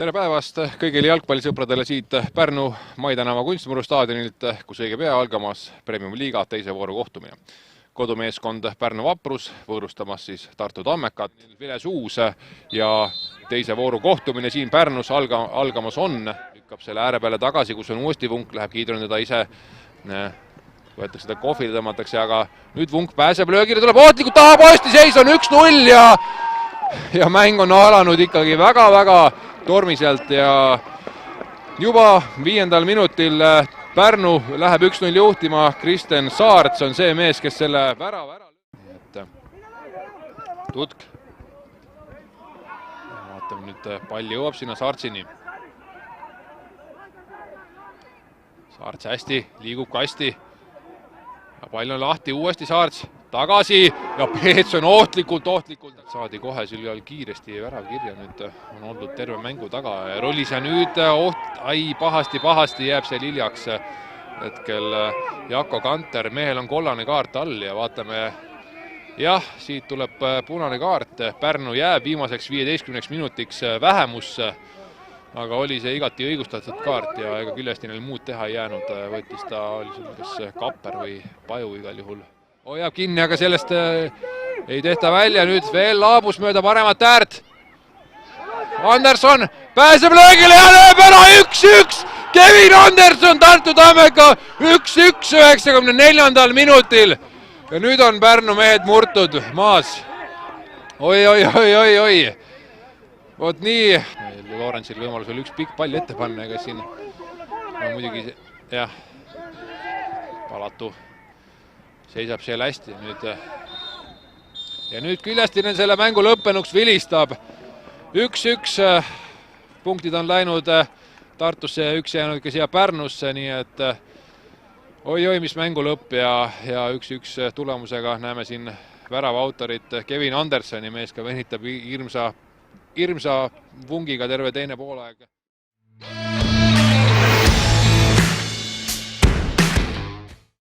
Tere päevast kõigile jalgpallisõpradele siit Pärnu Mai tänava Kunstimuru staadionilt, kus õige pea algamas Premium Liiga teise vooru kohtumine. Kodumeeskond Pärnu Vaprus võõrustamas siis Tartu Tammekat. Viles uus ja teise vooru kohtumine siin Pärnus algamas on. Lükkab selle ääre peale tagasi, kus on uuesti Vunk, läheb Kiidron teda ise. Võetakse ta kohvile, tõmmatakse, aga nüüd Vunk pääseb löögile, tuleb ootlikult taha, posti seis on 1-0 ja mäng on alanud ikkagi väga-väga tormiselt ja juba 5. minutil Pärnu läheb 1-0 juhtima. Kristen Saarts on see mees, kes selle värava ära lööb. Tutk. Vaatame nüüd, pall jõuab sinna Saartsini. Saarts hästi, liigub kasti. Pall on lahti, uuesti Saarts tagasi ja Peetson ohtlikult. Saadi kohe sel kiiresti värav kirja, nüüd on olnud terve mängu taga ja rollis ja nüüd pahasti jääb see liljaks hetkel Jako Kanter. Mehel on kollane kaart all ja vaatame, jah, siit tuleb punane kaart. Pärnu jääb viimaseks 15 minutiks vähemusse, aga oli see igati õigustatud kaart ja ega küljesti neil muud teha ei jäänud. Võttis ta, oli see kas Kapper või Paju igal juhul. Hoiab kinni, aga sellest ei tehta välja. Nüüd veel laabus mööda paremat äärt. Anderson pääseb löögile ja lööb ära 1-1. Kevin Anderson Tartu Tammeka 1-1 94. minutil. Ja nüüd on Pärnu mehed murtud maas. Oi. Vot nii. Lorentsil võimalus oli üks pikk pall ette panna, ega siin muidugi, jah, Palatu seisab seal hästi nüüd. Ja nüüd Küljestinen selle mängu lõppenuks vilistab. 1-1 punktid on läinud Tartusse ja 1 jäänud ka siia Pärnusse, nii et oi, mis mängu lõpp ja 1-1 tulemusega näeme siin värava autorit Kevin Andersoni. Mees ka venitab hirmsa Vungiga terve teine poolaeg.